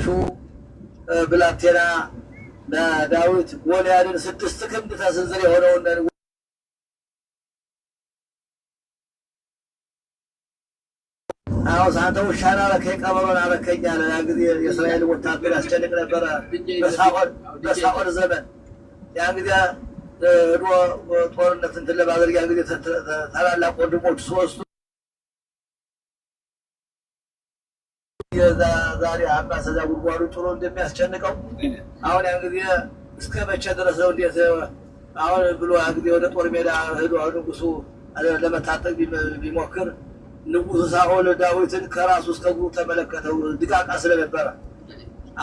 ታናሹ ብላቴና ዳዊት ጎልያድን 6 ክንድ ተሰንዝር የሆነውን አው ሳንተ ውሻና ለከይ ቀበሮና ለከኛለ ያ ጊዜ የእስራኤል ወታደር ያስጨንቅ ነበር በሳኦል ዘመን ያ ጊዜ ጦርነት እንትን ለማድረግ ያ ጊዜ ታላላቅ ወንድሞች ሶስቱ ዛሬ አባሰዛ ጉርጓዱ ጥሩ እንደሚያስጨንቀው አሁን ያ ጊዜ እስከ መቼ ድረስ ነው እንዴት አሁን ብሎ ያ ጊዜ ወደ ጦር ሜዳ ሄዶ ንጉሱ ለመታጠቅ ቢሞክር ንጉሱ ሳኦል ዳዊትን ከራሱ እስከ እግሩ ተመለከተው ድቃቃ ስለነበረ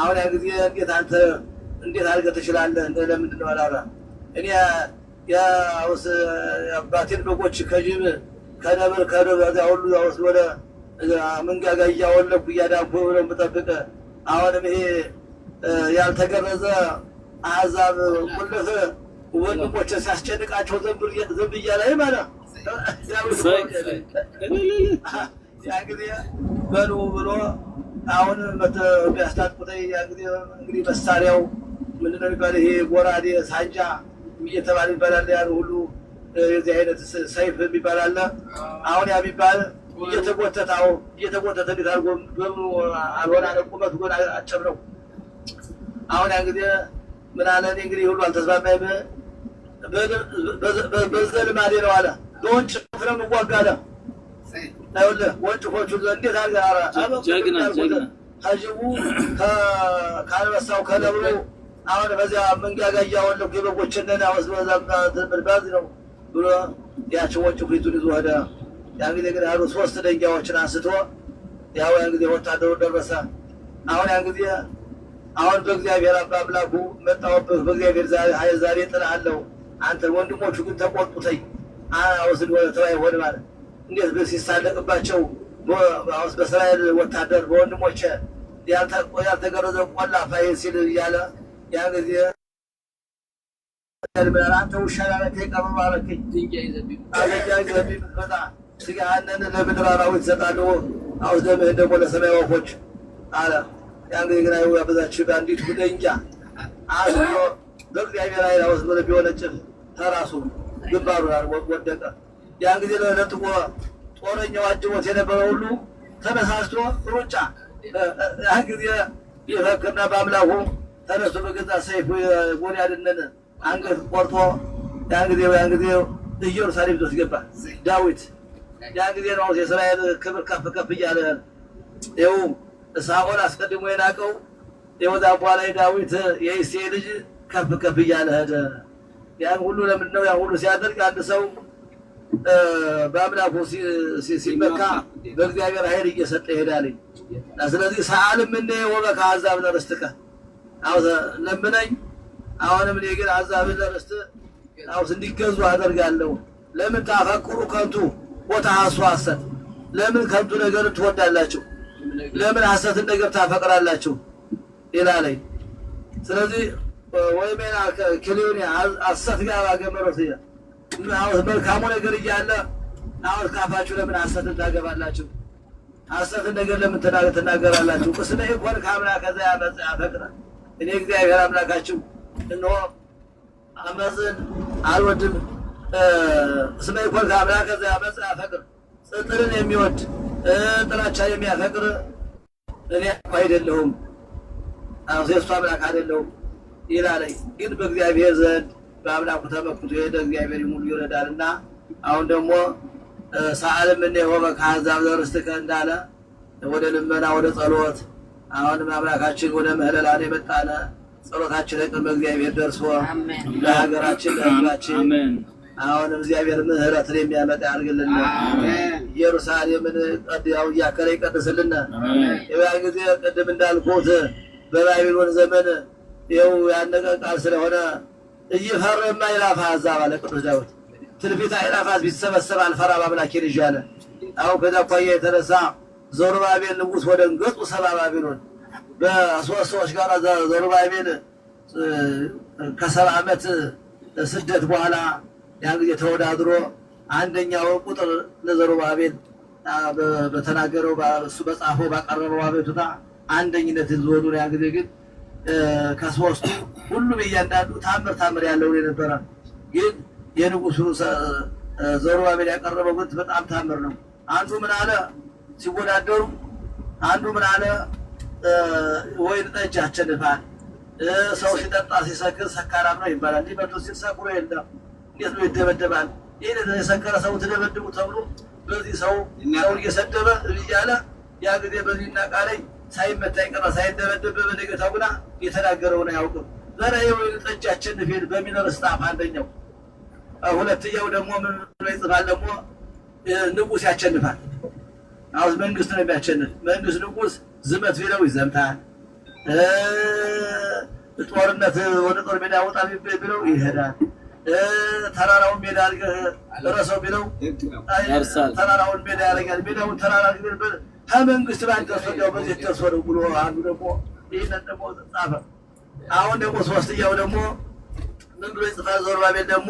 አሁን ያ ጊዜ እንዴት አድርገህ ትችላለህ ለምንድን ነው አላራ እኔ ያውስ አባቴን በጎች ከጅብ ከነብር ከደብዛ ሁሉ ያውስ ወደ መንጋጋ እያወለኩ እያዳንኩ ብለው ምጠብቅ አሁንም ይሄ ያልተገረዘ አሕዛብ ቁልፍ ወንድሞች ሲያስጨንቃቸው ዝም እያለኝ ማለት ያ ጊዜ በሉ ብሎ አሁን ቢያስታጥቁተኝ ያ ጊዜ እንግዲህ መሳሪያው ምንድን ነው የሚባለው ይሄ ጎራዴ ሳንጃ እየተባለ ይባላል ያን ሁሉ የዚህ አይነት ሰይፍ የሚባል አለ አሁን ያ ቢባል እየተጎተተ እንዴት አድርጎ በምኑ አልሆነ ቁመቱ ጎን አጭር ነው አሁን ያ ጊዜ ምን አለ እኔ እንግዲህ ሁሉ አልተስማማኝም በዘልማዴ ነው አለ በወንጭፍ ነው የምዋጋ አለ አይወለ ወንጭፎቹ እንዴት አድርገህ ጀግና ሀጅቡ ከአንበሳው ከነብሩ አሁን በዚያ መንጋጋ እያወለኩ የበጎችንን አወስበዛጋ ትምልባዝ ነው ብሎ ያቸው ወንጭፊቱን ይዞ ሄደ ያን ጊዜ ግን 3 ደንጋዮችን አንስቶ ያው ያን ጊዜ ወታደሩ ደረሰ አሁን ያን ጊዜ አሁን በእግዚአብሔር አምላኩ መጣሁብህ በእግዚአብሔር ዛሬ ጥልሃለሁ አንተ ወንድሞቹ ግን ተቆጡተኝ አውስድ ወተዋይ ሆነ ማለት እንዴት በሲሳለቅባቸው በእስራኤል ወታደር በወንድሞቼ ያልተገረዘ ቆላ ፋይል ሲል እያለ ያን ጊዜ አንተ ውሻ ላለከኝ ቀበሮ አለከኝ ድንጋይ ዘቢብ በጣ ስጋህንን ለምድር አራዊት እሰጣለሁ አውስ ደምህን ደግሞ ለሰማይ ወፎች አለ ያን ጊዜ ግን አይው ያበዛችው በአንዲት ጉደኛ አስሎ በእግዚአብሔር ኃይል አውስ ብሎ ቢወነጭፍ ተራሱ ግንባሩን ወደቀ ያን ጊዜ ለጥቆ ጦረኛው አጅቦት የነበረ ሁሉ ተነሳስቶ ሩጫ ያን ጊዜ ይፈክርና በአምላኩ ተነስቶ በገዛ ሰይፉ ጎልያድን አንገት ቆርጦ ያን ጊዜ ኢየሩሳሌም ድረስ ገባ ዳዊት ያን ጊዜ ነው የእስራኤል ክብር ከፍ እያለ ይኸው ሳኦል አስቀድሞ የናቀው የወዛ በኋላ ዳዊት የእሴይ ልጅ ከፍ እያለ ሄደ ያን ሁሉ ለምንድን ነው ያን ሁሉ ሲያደርግ አንድ ሰው በአምላኩ ሲመካ በእግዚአብሔር ኃይል እየሰጠ ይሄዳል ስለዚህ ሰአልም እንደ ወበካ አሕዛብ ለርስትከ አሁን ለምነኝ አሁንም እኔ ግን አሕዛብን ለርስት አሁን እንዲገዙ አደርጋለሁ ለምን ታፈቅሩ ከንቱ ወተሐሱ ሐሰት ለምን ከንቱ ነገር ትወዳላችሁ ለምን ሐሰትን ነገር ታፈቅራላችሁ ይላልኝ ስለዚህ ወይሜና ከሊዮኒ ሐሰት ጋር አገመሩት አሁን መልካሙ ነገር እያለ አሁን ካፋችሁ ለምን ሐሰትን ታገባላችሁ ሐሰትን ነገር ለምን ትናገራላችሁ ቅስነ ይኮን ከአምላክ ከዛ ያፈቅራ እኔ እግዚአብሔር አምላካችሁ እነሆ አመፅን አልወድም ስመ ይኮን ከአምላክ ከዛ ያፈቅር ጽጥርን የሚወድ ጥላቻ የሚያፈቅር እኔ አይደለሁም አሁን የእሱ አምላክ አይደለሁም ይላለኝ ግን በእግዚአብሔር ዘንድ በአምላኩ ተመክቶ የሄደ እግዚአብሔር ይሙሉ ይረዳልና አሁን ደግሞ ሰአልም እንደ ወበካ አሕዛብ ለርስትከ እንዳለ ወደ ልመና ወደ ጸሎት አሁንም አምላካችን ወደ ምህለላ የመጣነ ጸሎታችን ለቅድመ እግዚአብሔር ደርሶ ለሀገራችን ለሕዝባችን አሁንም እግዚአብሔር ምህረትን የሚያመጣ ያድርግልን ኢየሩሳሌምን ቀድያው እያከለ ይቀድስልን ያን ጊዜ ቅድም እንዳልኩት በባቢሎን ዘመን ይኸው ያነቀ ቃል ስለሆነ እየፈረማ ይላፋ አሕዛብ አለ ቅዱስ ዳዊት ትንቢተ አእላፋት ቢሰበሰብ አልፈራም አምላኬን ይዤ አለ አሁን ከዛ አኳያ የተነሳ ዘሩባቤል ንጉሥ ወደ ገጹ ሰባ ባቢሎን በሶስት ሰዎች ጋር ዘሩባቤል ከ70 ዓመት ስደት በኋላ ያን ጊዜ ተወዳድሮ አንደኛው ቁጥር ለዘሩባቤል በተናገረው እሱ በጻፈው ባቀረበው አቤቱታ አንደኝነት ዞኑ ያ ጊዜ ግን ከሶስቱ ሁሉም እያንዳንዱ ታምር ያለው የነበረ ግን የንጉሱ ዘሩባቤል ያቀረበው ግን በጣም ታምር ነው። አንዱ ምን አለ ሲወዳደሩ አንዱ ምን አለ ወይን ጠጅ ያሸንፋል፣ ሰው ሲጠጣ ሲሰክር ሰካራም ነው ይባላል። ሊመቱ ሲሰክሩ የለም እንዴት ነው ይደበደባል? ይሄ የሰከረ ሰው ተደበደቡ ተብሎ በዚህ ሰው እየሰደበ እያለ ያ ጊዜ በዚህ እናቃለኝ ሳይመታ ይቀራ ሳይደበደብ በነገታው ግና የተናገረውን አያውቅም። ዛሬ ወይን ጠጅ ያሸንፋል በሚል ርስጣፍ አንደኛው። ሁለተኛው ደግሞ ምን ብሎ ይጽፋል ደግሞ ንጉስ ያሸንፋል። አሁን መንግስት ነው የሚያሸንፍ። መንግስት ንጉስ ዝመት ቢለው ይዘምታል፣ ጦርነት ወደ ጦር ሜዳ ወጣ ቢለው ይሄዳል፣ ተራራውን ሜዳ አድርገህ ረሰው ቢለው ተራራውን ሜዳ ያደርጋል። ሜዳውን ተራራ ቢል ከመንግስት ባንክ ተወስደው በዚህ ተወስደው ብሎ አንዱ ደግሞ ይሄንን ደግሞ ጻፈ። አሁን ደግሞ ሶስተኛው ደግሞ ምን ብሎ ይጽፋል ዘሩባቤል ደግሞ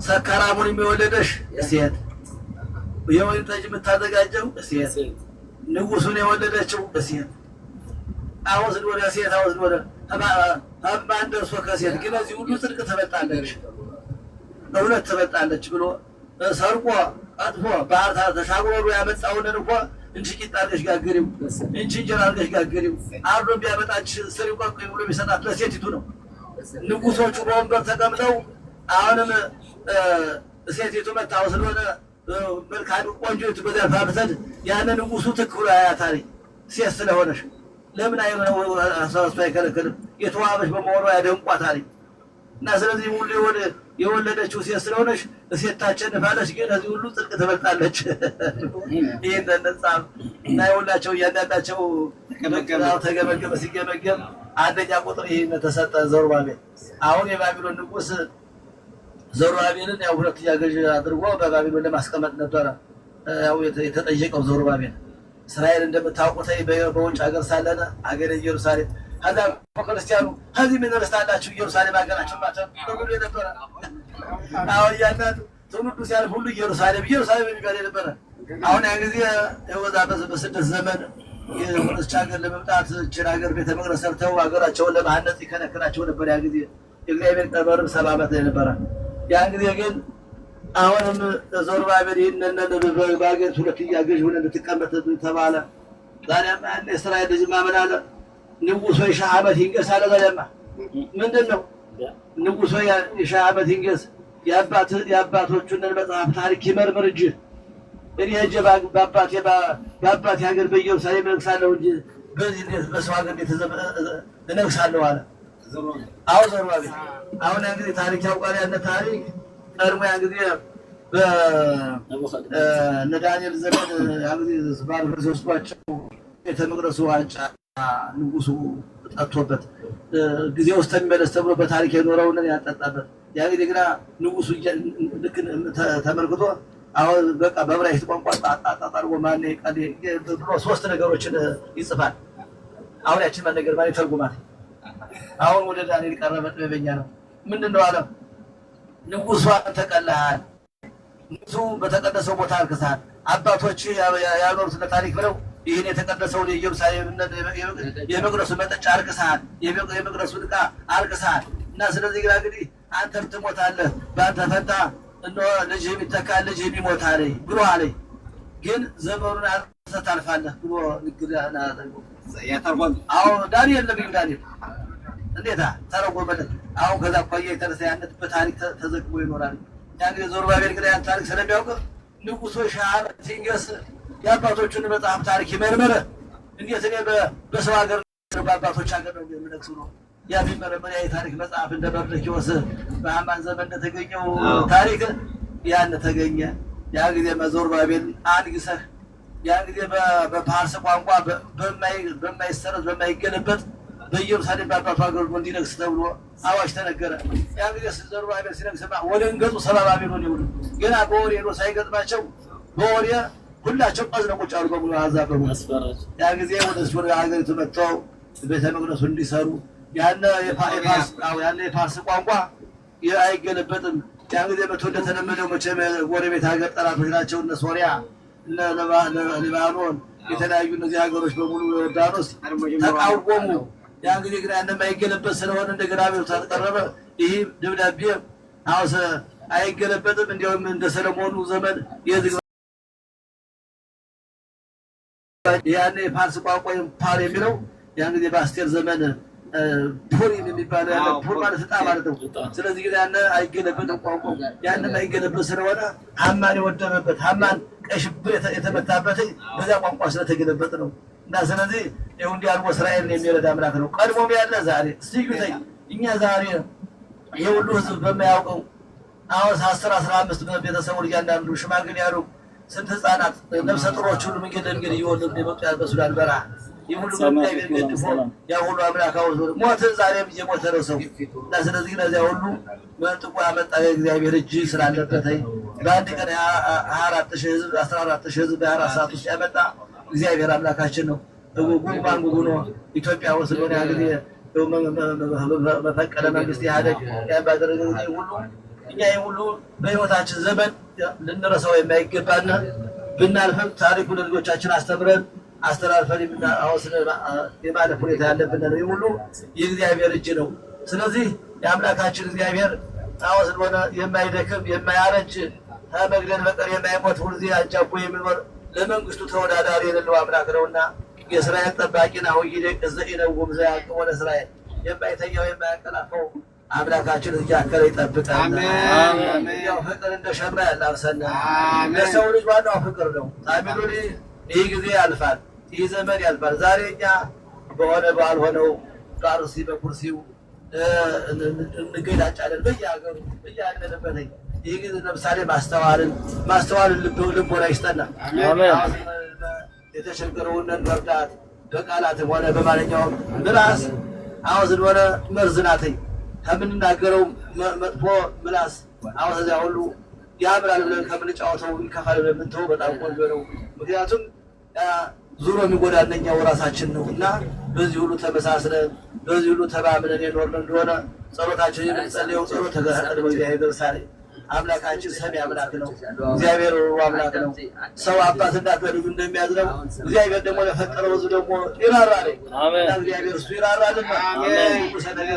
ሰካራሙን የሚወለደሽ ሴት፣ የወይን ጠጅ የምታዘጋጀው ሴት፣ ንጉሱን የወለደችው ሴት። አወስድ ወደ ሴት አወስድ ወደ ማን ደርሶ ከሴት ግን እዚህ ሁሉ ጽድቅ ትበልጣለች፣ እውነት ትበልጣለች ብሎ ሰርቆ አጥፎ ባህር ተሻግሮ ያመጣውን እኮ እንቺ ቂጣ አድርገሽ ጋግሪው፣ እንቺ እንጀራ አድርገሽ ጋግሪው አርዶ ቢያመጣች ስሪው ቀቅ ብሎ ቢሰጣት ለሴቲቱ ነው። ንጉሶቹ በወንበር ተቀምጠው አሁንም ሴቲቱ መታው ስለሆነ መልካም ቆንጆይቱ በዘርፋ ብትሄድ ያን ንጉሱ ትክክሉ አያታሪ ሴት ስለሆነሽ ለምን አይሆነው አሳስቶ አይከለከልም? የተዋበሽ በመሆኗ ያደንቋታሪ እና ስለዚህ ሁሉ የወለደችው ሴት ስለሆነች ሴት ታሸንፋለች፣ ግን እዚህ ሁሉ ጽድቅ ትበልጣለች። ይሄን ነጻም እና የሁላቸው እያንዳንዳቸው ተገመገመ። ሲገመገም አንደኛ ቁጥር ይሄን ተሰጠ ዘሩባቤል። አሁን የባቢሎን ንጉስ ዘሩባቤልን ያው ሁለተኛ ገዥ አድርጎ በባቢሎን ለማስቀመጥ ነበረ ያው የተጠየቀው ዘሩባቤል። እስራኤል እንደምታውቁት በውጭ ሀገር ሳለነ ሀገረ ኢየሩሳሌም هذا ክርስቲያኑ هذه من رسالاتችሁ ኢየሩሳሌም ሀገራችን ማለት ነው የነበረ አሁን ያናቱ ትውልዱ ሲያልፍ ሁሉ ኢየሩሳሌም የሚባል የነበረ አሁን ያን ጊዜ የወዛ በስደት ዘመን የወረች ሀገር ለመምጣት እችን ሀገር ቤተ መቅደስ ሰርተው ሀገራቸውን ለማነጽ ይከለክላቸው ነበር። ያን ጊዜ የእግዚአብሔር ቀበርም 70 ዓመት ነበረ። ያን ጊዜ ግን አሁንም ዘሩባቤል ይህንን በሀገር ሁለተኛ ገዥ ሆነ እንድትቀመጥ ተባለ። ዛሬማ ያለ እስራኤል ልጅ ማመን አለ ንጉሶ የሺህ ዓመት ይንገስ አለ። ዛሬማ ምንድን ነው ንጉሶ የሺህ ዓመት ይንገስ የአባቶቹን መጽሐፍ ታሪክ ይመርምር እንጂ እኔ ሄጄ በአባቴ ሀገር በኢየሩሳሌም እነግሳለሁ እንጂ በዚህ እንዴት በሰው ሀገር እንዴት እነግሳለሁ አለ። አዎ ዘሩባቤል አሁን ያን ጊዜ ታሪክ ያውቃል። ያለ ታሪክ ቀድሞ ያን ጊዜ በእነ ዳንኤል ዘመን ያን ጊዜ ባርፈርስ ወስዷቸው ቤተ መቅደሱ ዋንጫ ንጉሱ ጠጥቶበት ጊዜ ውስጥ የሚመለስ ተብሎ በታሪክ የኖረውን ያጠጣበት ያን ጊዜ ግና ንጉሱ ልክ ተመልክቶ አሁን በቃ በዕብራይስጥ ቋንቋ አጣጣጣርጎ ማን ቀድ ብሎ 3 ነገሮችን ይጽፋል። አሁን ያችን ማን ነገር ማለት ተርጉማት አሁን ወደ ዳንኤል ቀረበ። ጥበበኛ ነው። ምንድነው አለ ንጉሱ ተቀላሃል፣ ንጉሱ በተቀደሰው ቦታ አርክሳል፣ አባቶች ያኖሩት ታሪክ ብለው ይህን የተቀደሰውን የኢየሩሳሌም የመቅደሱ መጠጫ አርክሳል፣ የመቅደሱ ዕቃ አርክሳል እና ስለዚህ ግራ እንግዲህ አንተም ትሞታለህ፣ በአንተ ፈንታ እነሆ ልጅህ የሚተካል ልጅህ የሚሞታል ብሎ አለኝ። ግን ዘመኑን አርክሰህ ታልፋለህ ብሎ ንግግርና ያተርጓል። አሁን ዳንኤል ነብዩ ዳንኤል እንዴታ ተረጎመለት። አሁን ከዛ ቆየ የተነሳ ያነት በታሪክ ተዘግቦ ይኖራል። ያን ጊዜ ዘሩባቤል ግን ያን ታሪክ ስለሚያውቅ ንጉሶ ሺህ ዓመት ይንገስ የአባቶቹን መጽሐፍ ታሪክ ይመርመረ። እንዴት እኔ በሰው ሀገር በአባቶች ሀገር ነው የምነግሱ ነው ያ ቢመረመሪያ የታሪክ መጽሐፍ እንደ መርዶክዮስ በሐማን ዘመን እንደተገኘው ታሪክ ያን ተገኘ። ያን ጊዜ ዘሩባቤል አንግሰህ ያን ጊዜ በፓርስ ቋንቋ በማይሰረዝ በማይገለበጥ በኢየሩሳሌም በአባቱ ሀገር እንዲነግስ ተብሎ አዋጅ ተነገረ። ያን ጊዜ ዘሩባቤል ሲነግስማ ወደ እንገጡ 70 ባቢሎን ይሁን ገና በወሬ ነው ሳይገጥማቸው በወሬ ሁላቸው ቀዝነው ቁጭ አሉ በሙሉ አሕዛብ በሙሉ አስፈራጭ። ያን ጊዜ ወደ ሀገሪቱ መጥተው ቤተ መቅደሱ እንዲሰሩ ያነ የፋርስ ቋንቋ አይገለበጥም። ያን ጊዜ መጥቶ እንደተለመደው መቼም ጎረቤት ሀገር ጠላቶች ናቸው እነ ሶሪያ እነ ሊባኖን የተለያዩ እነዚህ ሀገሮች በሙሉ ዮርዳኖስ ተቃወሙ። ያን ጊዜ ግን ያንን የማይገለበጥ ስለሆነ እንደገና ቤቱ ተቀረበ። ይህ ደብዳቤ አሁን አይገለበጥም። እንዲያውም እንደ ሰለሞኑ ዘመን የዝግባ ያኔ ፋርስ ቋንቋ ፓር የሚለው ያን ጊዜ በአስቴር ዘመን ፑሪም የሚባለው ያለ ፑር ማለት ዕጣ ማለት ነው። ስለዚህ ግን ያነ አይገለበጥም ቋንቋው። ያንን አይገለበጥ ስለሆነ ሐማን የወደመበት ሐማን ቀይ ሽብር የተመታበት በዚያ ቋንቋ ስለተገለበጥ ነው። እና ስለዚህ ይኸው እንዲህ አድርጎ እስራኤልን የሚረዳ አምላክ ነው። ቀድሞም ያለ ዛሬ እስቲዩተኝ እኛ ዛሬ ይሄ ሁሉ ህዝብ በማያውቀው አሁን 10-15 ቤተሰቦች እያንዳንዱ ሽማግሌ ያሉ ስንት ህፃናት ነፍሰ ጡሮች ሁሉ መንገድ እየወለዱ የመጡ ያለ በሱዳን በረሃ ይህ ሁሉ በእግዚአብሔር ገድፎ ያ ሁሉ አምላክ አውዞ ሞትን ዛሬም እየሞተ ነው ሰው። እና ስለዚህ እነዚያ ሁሉ መንጥቆ ያመጣ የእግዚአብሔር እጅ ስላለበት በአንድ ቀን 24,000 ህዝብ 14,000 ህዝብ በ24 ሰዓት ውስጥ ያመጣ እግዚአብሔር አምላካችን ነው። ጉንባን ጉኖ ኢትዮጵያ ውስጥ ሆነ ያ ጊዜ መፈቀደ መንግስት ኢህአዴግ ያን ባደረገ ጊዜ ሁሉ እኛ ይህ ሁሉ በህይወታችን ዘመን ልንረሳው የማይገባና ብናልፈም ታሪኩ ለልጆቻችን አስተምረን አስተላልፈን የማለፍ ሁኔታ ያለብን ነው። ይህ ሁሉ የእግዚአብሔር እጅ ነው። ስለዚህ የአምላካችን እግዚአብሔር አሁን ሆነ የማይደክም የማያረጅ ከመግደል በቀር የማይሞት ሁልጊዜ አጃቦ የሚኖር ለመንግስቱ ተወዳዳሪ የሌለው አምላክ ነውና የእስራኤል ጠባቂ ነው። ይደቅ ዘኢነውም ዘያዕቆብ ለእስራኤል የማይተኛው የማያንቀላፋው አምላካችን እያከለ ይጠብቀን። አሜን። ያው ፍቅር እንደ ሸማ ያላብሰን። ለሰው ልጅ ዋናው ፍቅር ነው። ታሚሉኒ ይህ ጊዜ ያልፋል፣ ይህ ዘመን ያልፋል። ዛሬ እኛ በሆነ ባልሆነው ቃርሲ በኩርሲው እንገዳጫለን በየሀገሩ በየአለንበት። ይህ ጊዜ ለምሳሌ ማስተዋልን ልቦና ይስጠና። የተቸገረውን መርዳት በቃላትም ሆነ በማንኛውም ምላስ አሁን ሆነ መርዝ ናት። ከምንናገረው መጥፎ ምላስ አሁን እዚያ ሁሉ ያምራል ብለን ከምንጫወተው ይከፋል ብለን የምንተወው በጣም ቆንጆ ነው። ምክንያቱም ዙሮ የሚጎዳን እኛው ራሳችን ነው እና በዚህ ሁሉ ተመሳስለን በዚህ ሁሉ ተባብለን የኖርን እንደሆነ ጸሎታችን የምንጸልየው ጸሎት ተገለጠ በእግዚአብሔር ደርሳሌ አምላካችን ሰሚ አምላክ ነው። እግዚአብሔር አምላክ ነው። ሰው አባት እናት በልጁ እንደሚያዝነው እግዚአብሔር ደግሞ ለፈጠረው ሕዝብ ደግሞ ይራራል። አሜን። እግዚአብሔር እሱ ይራራልና አሜን።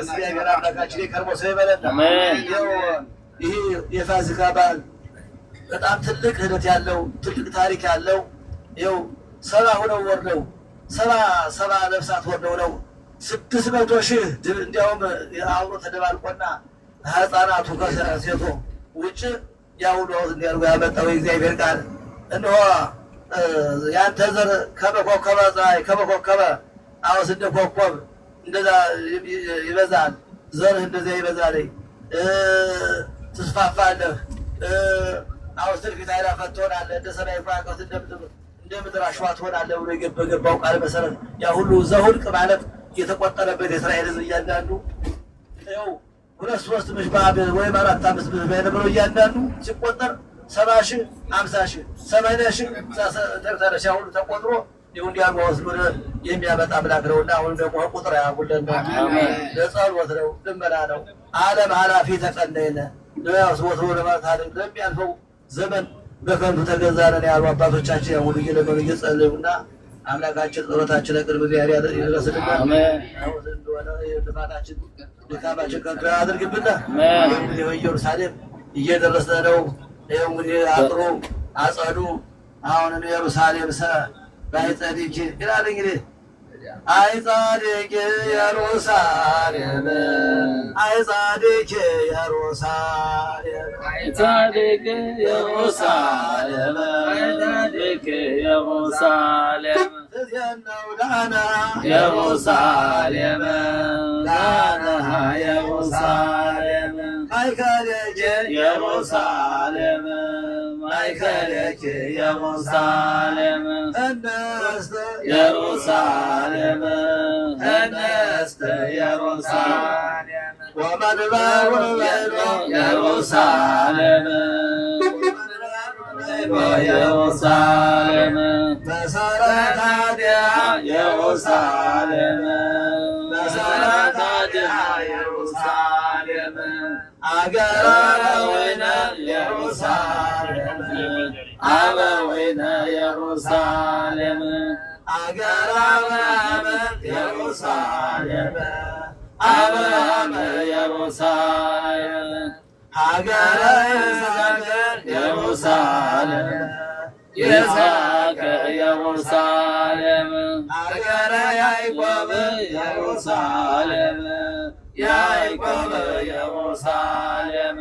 እግዚአብሔር አምላካችን የከርሞ ሰው ይበለን። አሜን። ይሄ የፋሲካ በዓል በጣም ትልቅ ሂደት ያለው ትልቅ ታሪክ ያለው ይኸው 70 ሆነው ወርደው 70 ነፍሳት ወርደው ነው 600,000 እንዲያውም አብሮ ተደባልቆና ህፃናቱ ከሴቶ ውጭ ያውሎ እንዲያርጉ ያመጣው የእግዚአብሔር ቃል እነሆ ያንተ ዘር ከመኮከበ ፀሐይ ከመኮከበ አውስ እንደ ኮከብ እንደዛ ይበዛል። ዘርህ እንደዚያ ይበዛል። ትስፋፋለህ። አውስ ትልቂት አይላፈት ትሆናለህ። እንደ ሰማይ ከዋክብት እንደ ምድር አሸዋ ትሆናለህ ብሎ የገባው ቃል መሰረት ያ ሁሉ ዘሁልቅ ማለት የተቆጠረበት የእስራኤል ሕዝብ እያንዳንዱ ይኸው 2-3 ምሽባብ ወይም 4-5 ምሽባብ የነበረው እያንዳንዱ ሲቆጠር 70,000 50,000 80,000 ተርተረሻ ሁሉ ተቆጥሮ ይሁን ዲያጎ ወስዶ የሚያመጣ አምላክ ነውና አሁን ደግሞ ቁጥር ያጉለን ነው። አሜን። ለጸሎት ነው፣ ልመና ነው። ዓለም ኃላፊ ተቀነይነ ለያስ ወትሮ ለማታደግ ለሚያልፈው ዘመን በከንቱ ተገዛነን ያሉ አባቶቻችን ያው ሁሉ እየለመኑ እየጸለዩና አምላካችን ጸሎታችን ለቅርብ እግዚአብሔር ይድረስልን። አሜን። አሁን እንደሆነ የጥፋታችን ድካማችን ከንቱ አድርግብን። አሜን። ኢየሩሳሌም እየደረስን ነው። ይኸው እንግዲህ አጥሩ አጸዱ አሁንም ኢየሩሳሌም ባይጸድቅ ይላል እንግዲህ አይጻድቅ ኢየሩሳሌም አይጻድቅ ኢየሩሳሌም አይጻድቅ ኢየሩሳሌም አይጻድቅ ኢየሩሳሌም ትዜነው ዳና ኢየሩሳሌም ዳና ኢየሩሳሌም ማእከለኪ ኢየሩሳሌም ማእከለኪ ኢየሩሳሌም እንስተ ኢየሩሳሌም እንስተ ኢየሩሳሌም ወመንበሩ ኢየሩሳሌም ኢየሩሳሌም መሰረታትያ ኢየሩሳሌም መሰረታትያ ኢየሩሳሌም አገረ ወይነ ኢየሩሳሌም أبوينا يروسالم አገር አብርሃም ኢየሩሳሌም أبرام يروسالم ሀገረ ይስሐቅ يروسالم ይስሐቅ ኢየሩሳሌም ሀገረ ያዕቆብ ኢየሩሳሌም ያዕቆብ ኢየሩሳሌም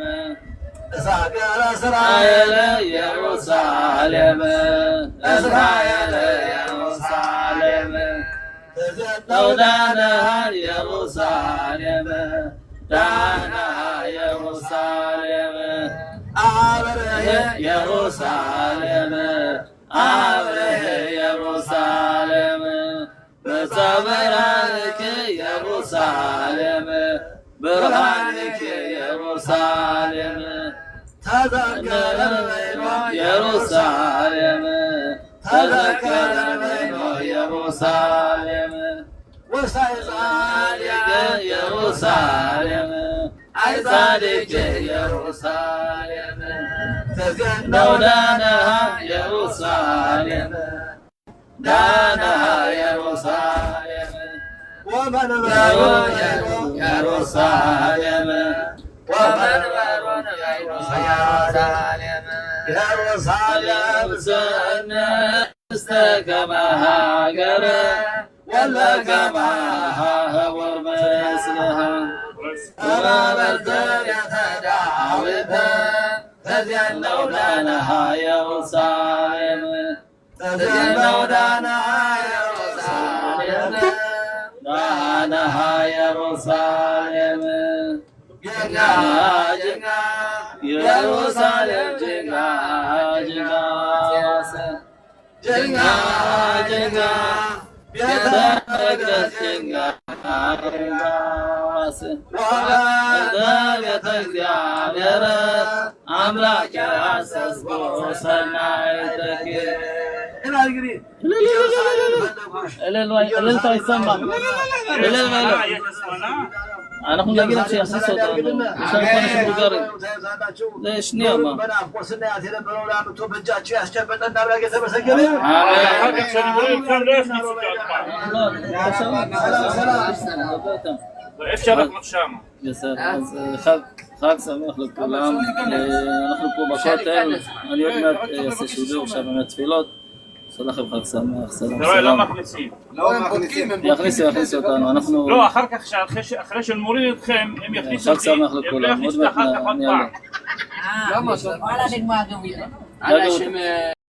ሀገረ እስራኤል እስራኤል ኢየሩሳሌም እስራኤል ኢየሩሳሌም ዳና ኢየሩሳሌም ዳና ኢየሩሳሌም አብርህ ኢየሩሳሌም አብርህ ኢየሩሳሌም በፀበራንክ ኢየሩሳሌም ብርሃንክ ኢየሩሳሌም ተዘከረ በይኖ ኢየሩሳሌም ተዘከረ በይኖ ኢየሩሳሌም ወሳይጻድቅ ኢየሩሳሌም አይጻድቅ ኢየሩሳሌም ተገነው ዳነሃ ኢየሩሳሌም ዳነሃ ኢየሩሳሌም ወመንበሩ ኢየሩሳሌም ወመንበሩን ኢየሩሳሌም ኢየሩሳሌም ሰነ እስተከማ ሀገረ ወለከማ ህቡር መስለሃ ወበርተ ቤተ ዳዊት ተዚያነው ዳነሃ ኢየሩሳሌም ተገነው ዳነሃ ኢየሩሳሌም ዳነሃ ኢየሩሳሌም ጀኛ ጀኛ ኢየሩሳሌም ጅጋ ጅጋ ጅጋ ጅጋ ቤተ መቅደስ ጅጋ ጅጋ ቤተ እግዚአብሔር አምላክ ያሰስቦ ሰናይተኪ እልልታ አይሰማም። እልል በለው אנחנו נגיד לך שיכניסו אותנו, יש לנו פה אנשים מבוגרים. זה שנייה, מה? אחר כך כשאני רואה אתכם לא יכניסו אותי עוד פעם. אפשר לקנות שם. בסדר, אז חג שמח לכולם. אנחנו פה בכותל, אני עוד מעט אעשה שידור שם מהתפילות. שלום לכם חג שמח, סלام. לא מכניסים. יכניסו אותנו, אנחנו... לא, אחר כך, אחרי שנוריד אתכם, הם יכניסו אותי, הם לא יכניסו את אחר כך עוד פעם. Wala nagmagawi.